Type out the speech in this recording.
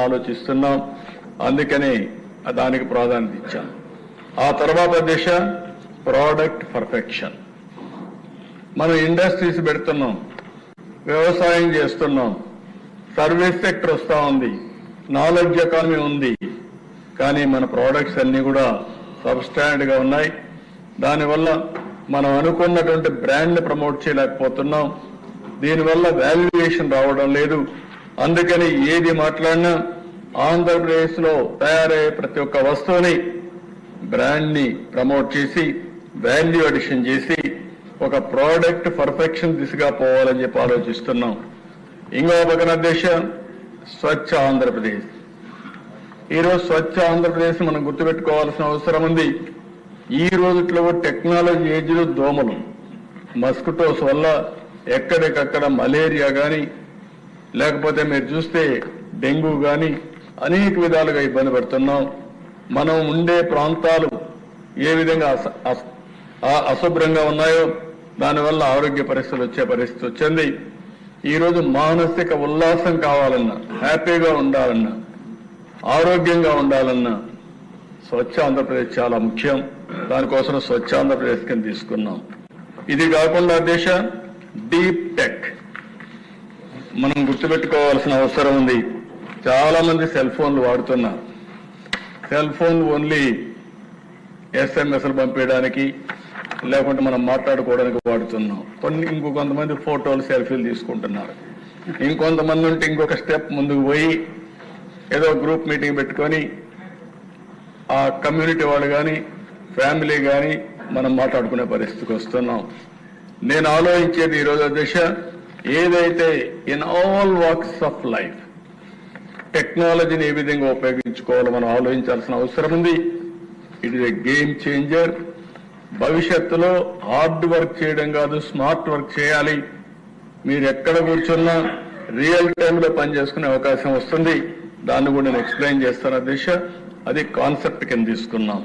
ఆలోచిస్తున్నాం. అందుకని దానికి ప్రాధాన్యత ఇచ్చాం. ఆ తర్వాత దిశ ప్రోడక్ట్ పర్ఫెక్షన్. మనం ఇండస్ట్రీస్ పెడుతున్నాం, వ్యవసాయం చేస్తున్నాం, సర్వీస్ సెక్టర్ వస్తూ ఉంది, నాలెడ్జ్ ఎకానమీ ఉంది. కానీ మన ప్రోడక్ట్స్ అన్నీ కూడా సబ్స్టాండర్డ్ గా ఉన్నాయి. దానివల్ల మనం అనుకున్నటువంటి బ్రాండ్ని ప్రమోట్ చేయలేకపోతున్నాం. దీనివల్ల వాల్యుయేషన్ రావడం లేదు. అందుకని ఏది మాట్లాడినా ఆంధ్రప్రదేశ్ లో తయారయ్యే ప్రతి ఒక్క వస్తువుని బ్రాండ్ని ప్రమోట్ చేసి వాల్యూ అడిషన్ చేసి ఒక ప్రోడక్ట్ పర్ఫెక్షన్ దిశగా పోవాలని చెప్పి ఆలోచిస్తున్నాం. ఇంకో పక్కన దేశం స్వచ్ఛ ఆంధ్రప్రదేశ్. ఈరోజు స్వచ్ఛ ఆంధ్రప్రదేశ్ మనం గుర్తుపెట్టుకోవాల్సిన అవసరం ఉంది. ఈ రోజుట్లో టెక్నాలజీ ఏజ్లో దోమలు, మస్కిటోస్ వల్ల ఎక్కడికక్కడ మలేరియా కానీ లేకపోతే మీరు చూస్తే డెంగ్యూ కానీ అనేక విధాలుగా ఇబ్బంది పడుతున్నాం. మనం ఉండే ప్రాంతాలు ఏ విధంగా అశుభ్రంగా ఉన్నాయో దానివల్ల ఆరోగ్య పరిస్థితులు వచ్చే పరిస్థితి వచ్చింది. ఈరోజు మానసిక ఉల్లాసం కావాలన్నా, హ్యాపీగా ఉండాలన్నా, ఆరోగ్యంగా ఉండాలన్నా స్వచ్ఛ ఆంధ్రప్రదేశ్ చాలా ముఖ్యం. దానికోసం స్వచ్ఛ ఆంధ్రప్రదేశ్ కింద తీసుకున్నాం. ఇది కాకుండా దేశ డీప్ టెక్ మనం గుర్తుపెట్టుకోవాల్సిన అవసరం ఉంది. చాలా మంది సెల్ ఫోన్లు వాడుతున్నారు. సెల్ ఫోన్ ఓన్లీ ఎస్ఎంఎస్లు పంపించడానికి లేకుంటే మనం మాట్లాడుకోవడానికి వాడుతున్నాం. ఇంకొంతమంది ఫోటోలు, సెల్ఫీలు తీసుకుంటున్నారు. ఇంకొంతమంది ఉంటే ఇంకొక స్టెప్ ముందుకు పోయి ఏదో గ్రూప్ మీటింగ్ పెట్టుకొని ఆ కమ్యూనిటీ వాళ్ళు కానీ ఫ్యామిలీ కానీ మనం మాట్లాడుకునే పరిస్థితికి వస్తున్నాం. నేను ఆలోచించేది ఈరోజు దిశ ఏదైతే in all walks of life టెక్నాలజీని ఏ విధంగా ఉపయోగించుకోవాలో మనం ఆలోచించాల్సిన అవసరం ఉంది. It is a game changer. భవిష్యత్తులో హార్డ్ వర్క్ చేయడం కాదు, స్మార్ట్ వర్క్ చేయాలి. మీరు ఎక్కడ కూర్చున్నా రియల్ టైంలో పనిచేసుకునే అవకాశం వస్తుంది. దాన్ని కూడా నేను ఎక్స్ప్లెయిన్ చేస్తాను దిశ. అది కాన్సెప్ట్ కింద తీసుకున్నాం.